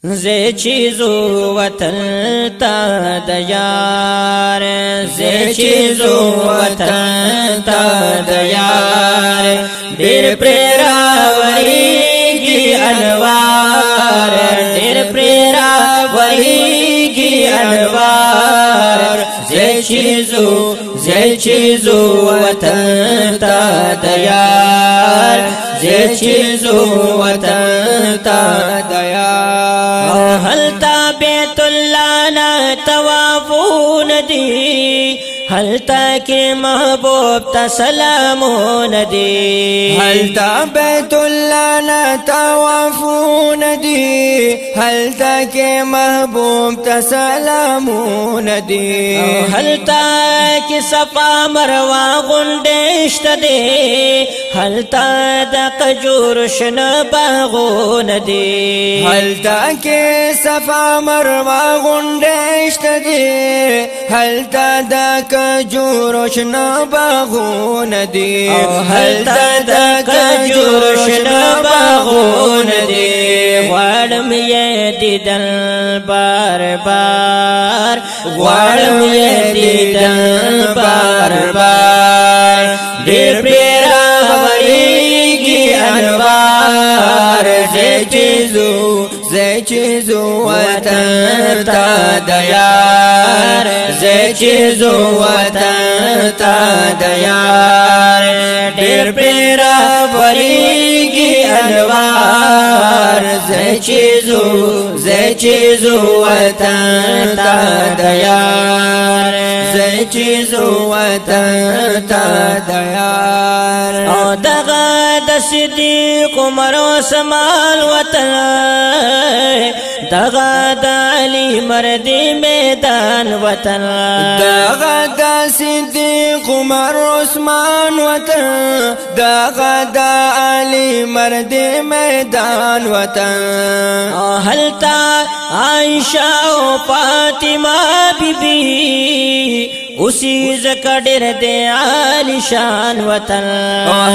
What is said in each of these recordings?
زه چیزو وطن تا د یار زه چیزو وطن تا د یار ډېر پراوریږي انوار ډېر پراوریږي انوار زه چیزو وطن تا د یار زه چیزو وطن تا د یار هلتا بیت الله نا توافون دی هلتا کې محبوب تا سلامون دی هلتا بیت الله نا توافون دی هلتا کې محبوب تا سلامون دی هلتا کې صفا مروه غونډشت دی هلتا د قجور شنه باغون دی هلتا کې صفا مروه غونډشت دی هلتا د کجور شنه باغون دی هلتا د کجور شنه باغون دی غواړم یې دیدن بار بار غواړم یې دیدن بار بار ډېر پراوریږي انوار زه چیزو وطن تا د یار زه چیزو وطن تا د یار ډېر پراوریږي انوار زه چیزو وطن تا د یار زه چیزو وطن تا د یار او دغه د صدیق عمر عثمان وطن دغه د علی مردی میدان وطن دغه د صدیق عمر عثمان وطن دغه د علی مردی میدان وطن هلتا عائشہ و فاطمہ بی بی اسی زکا ډېر دی عالی شان وطن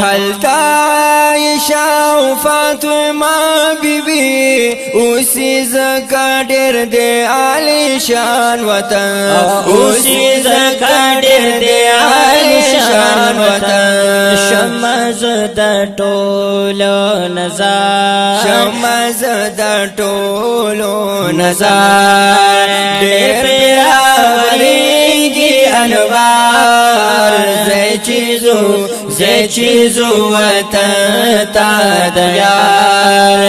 هلتا عائشہ و فاطمہ بی بی اسی زکا ډېر دی عالی شان وطن اسی زکا ډېر دی عالی شان وطن شمز د ټولو نظر شمز د ټولو نظر ډېر پراوریږي انوار زه چیزو وطن تا د یار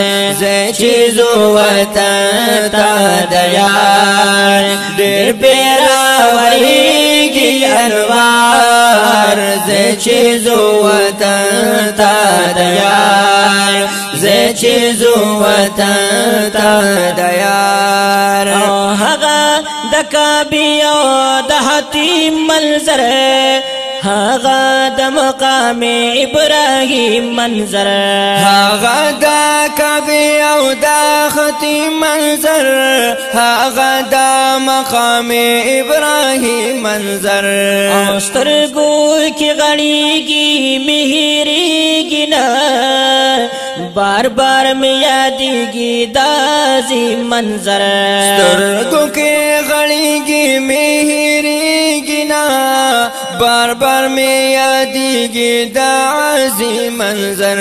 زه چیزو وطن تا د یار ډېر پراوریږي انوار زه چیزو وطن تا د یار زه چیزو وطن تا د یار هغه د کعبه او د حتیم منظر هغه د مقام ابراهیم منظر هغه د کعبه او د حتیم منظر هغه د مقام ابراهیم منظر او سترګو کې غړيږي مهریږي نه بار بار میں یادیږي دازي منظر سترګو کې غړيږي مهریږي نه بار بار میں یادیږي دازي منظر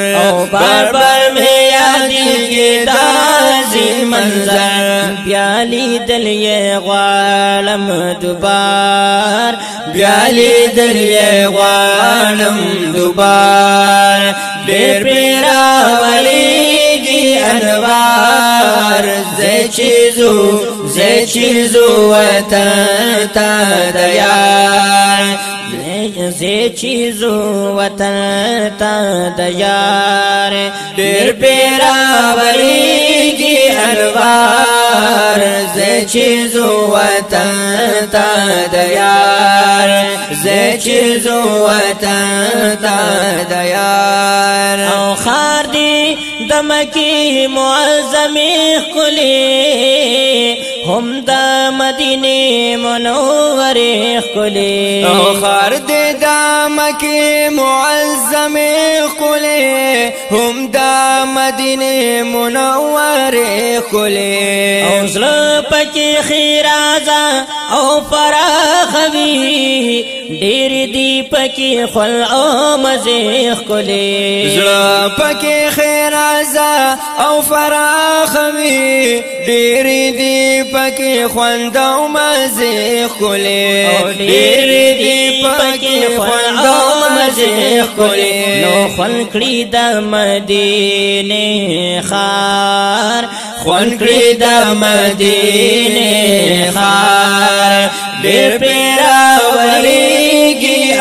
بار بار میں یادیږي دازي منظر بیالی دل یہ غالم دوبار بیالی دل یہ غالم دوبار ډېر پراوریږي انوار زه چیزو وطن تا د یار زه چیزو وطن تا د یار ډېر پراوریږي انوار زه چیزو وطن تا د یار زه چیزو وطن تا د یار او خار دی د مکی معظمه خلی هم د مدینه منوره خلی او خار دی د مکی معظمه خلی هم د مدینه مدینه منوره کلی او زړه پکې خیرازه او فراخوي ډېر دی پکې خل او مزه ښکلي زړه پکې خیرازه او فراخوي ډېر دی پکې خوند او مزه ښکلي ډېر دی پکې خوند او مزه ښکلي نو خل کړي د مدینه خار خون کړي د مدینه خار ډېر پیراوريږي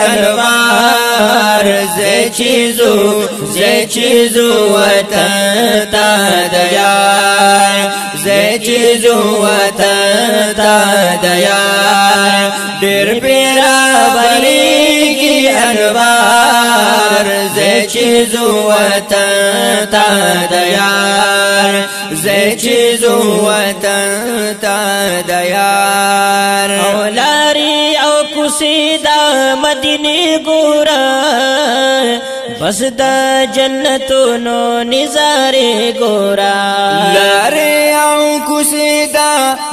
انوار زه چیزو وطن تا د یار زه چیزو وطن تا د یار ډېر پیراوريږي انوار زه چیزو وطن تا د یار زه چیزو وطن تا د یار او لاري او کوسي د مدینه ګورا بس د جنتونو نظاره ګورا لاري او کوسي د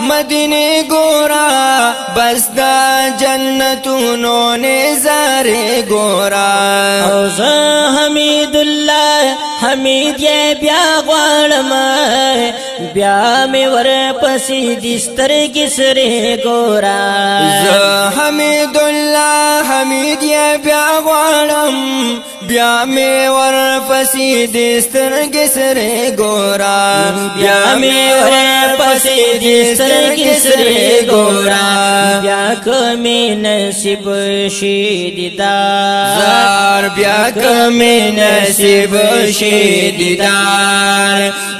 مدینه ګورا بس د جنتونو نظاره ګورا او زه حمید الله حمید یې بیا غواړم بیا مې ور پسې د سترګې سره ګورا زه حمید الله حمید یې بیا غواړم بیا مې ور پسې د سترګې سره ګورا بیا مې ور پسې د سترګې سره ګورا بیا کومې نصیب شي دیدار بیا کومې نصیب شي دیدار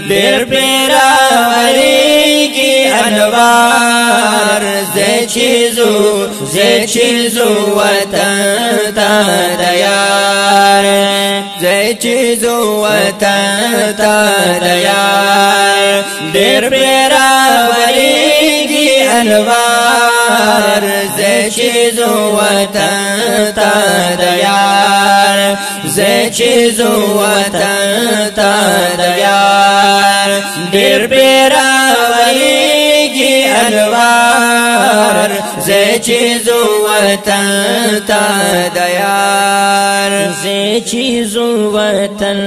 ډېر پیراوريږي انوار زه چیزو وطن تا د یار زه چیزو وطن تا د یار ډېر پیراوريږي انوار زه چیزو وطن تا د یار زه چیزو وطن تا د یار ډېر پیراوريږي انوار زه چیزو وطن تا د یار زه چیزو وطن